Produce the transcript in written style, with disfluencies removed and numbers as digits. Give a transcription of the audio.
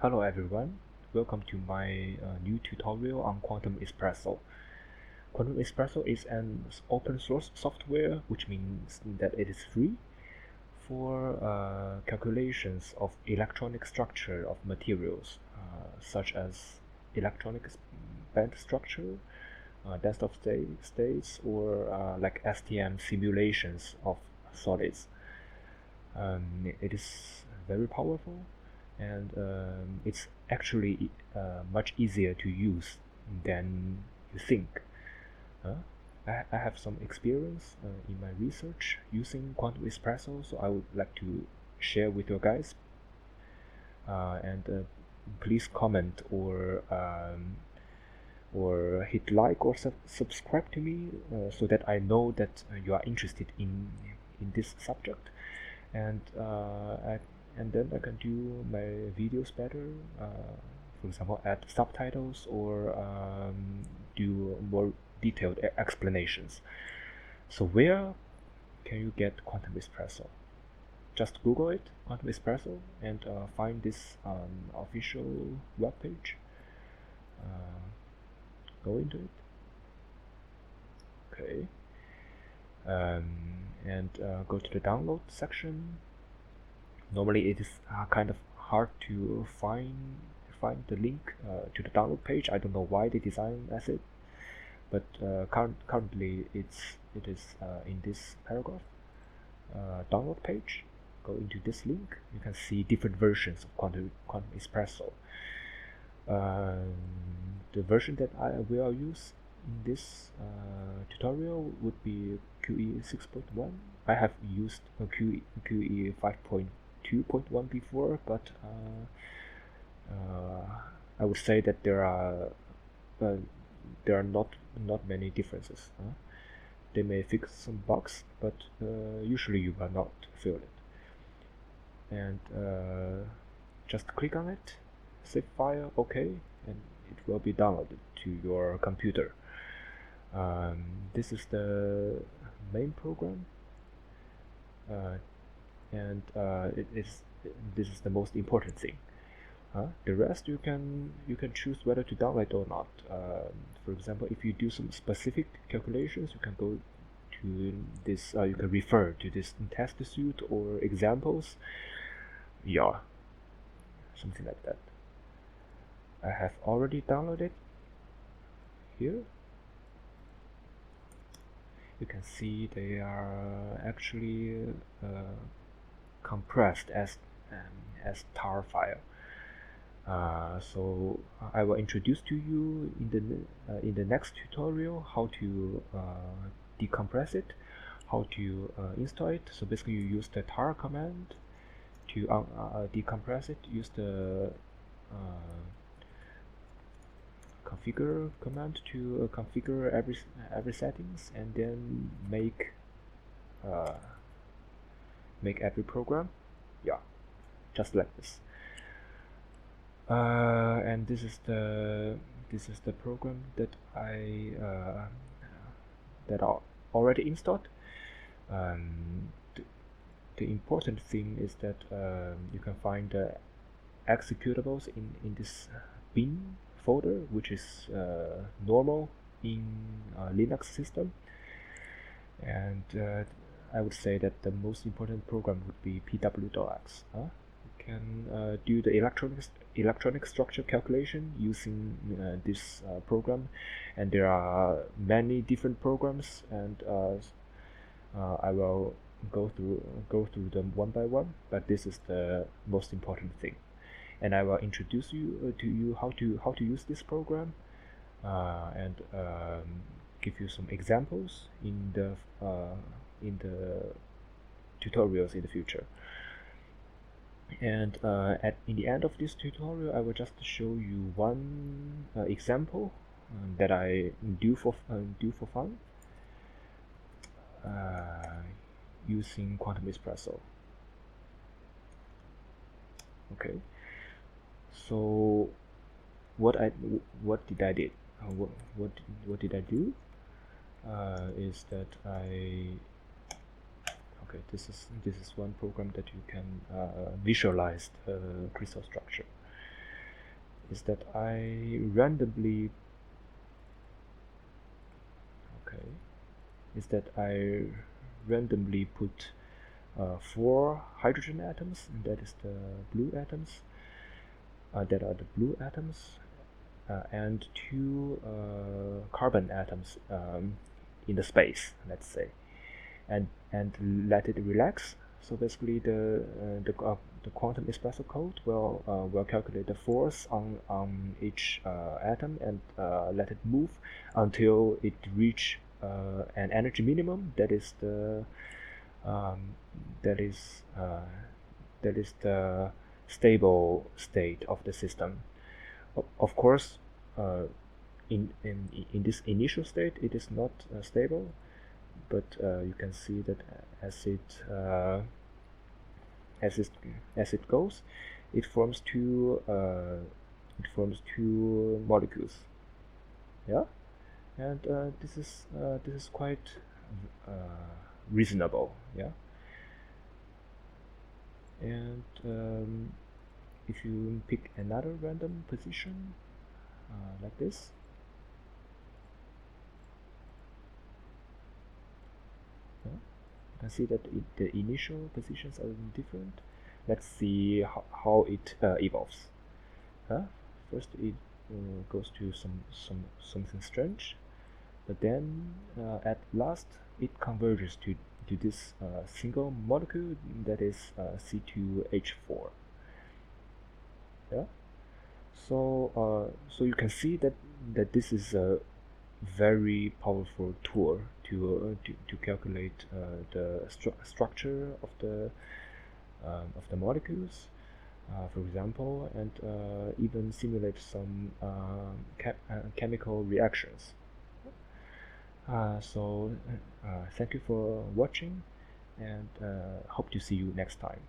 Hello everyone, welcome to my new tutorial on Quantum Espresso. Quantum Espresso is an open source software, which means that it is free for calculations of electronic structure of materials, such as electronic band structure, desktop states, or like STM simulations of solids. It is very powerful, and it's actually much easier to use than you think. I have some experience in my research using Quantum Espresso, so I would like to share with you guys. And please comment or hit like or subscribe to me so that I know that you are interested in this subject, and then I can do my videos better. For example, add subtitles or do more detailed explanations. So where can you get Quantum Espresso? Just Google it, Quantum Espresso, and find this official webpage. Go into it. Okay. And go to the download section. Normally it is kind of hard to find the link to the download page. I don't know why they design as it, but currently it is in this paragraph download page. Go into this link. You can see different versions of Quantum Espresso. The version that we will use in this tutorial would be QE 6.1. I have used QE 5.2.1 before, but I would say that there are not many differences. They may fix some bugs, but usually you will not feel it. And just click on it, save file, OK, and it will be downloaded to your computer. This is the main program, and this is the most important thing. The rest you can choose whether to download or not. For example, if you do some specific calculations, you can go to this. You can refer to this test suite or examples. Yeah, something like that. I have already downloaded here. You can see they are actually compressed as tar file. So I will introduce to you in the next tutorial how to decompress it, how to install it. So basically, you use the tar command to decompress it. Use the configure command to configure every settings, and then make every program. Yeah, just like this. And this is the program that I already installed. The important thing is that you can find the executables in this bin folder, which is normal in Linux system. And I would say that the most important program would be pw.x. You can do the electronic structure calculation using this program, and there are many different programs, and I will go through them one by one, but this is the most important thing, and I will introduce you to you how to use this program, and give you some examples in the tutorials in the future. And in the end of this tutorial, I will just show you one example that I do for fun using Quantum Espresso. Okay, so what did I did? What did I do? Is that okay, this is one program that you can visualize the crystal structure. is that I randomly okay is that I randomly put 4 hydrogen atoms, and that is the blue atoms, that are the blue atoms, and 2 carbon atoms in the space, let's say, and let it relax. So basically, the quantum espresso code will calculate the force on each atom and let it move until it reach an energy minimum. That is the um, that is uh, that is the stable state of the system. Of course, uh, in this initial state, it is not stable, but you can see that as it as it as it goes, it forms two molecules. Yeah, and this is quite reasonable. Yeah, and if you pick another random position like this, yeah, you can see that the initial positions are different. Let's see how it evolves. First, it goes to something strange, but then at last it converges to this single molecule that is C2H4. Yeah. So you can see that this is a very powerful tool to calculate the structure of the molecules, for example, and even simulate some chemical reactions. So thank you for watching, and hope to see you next time.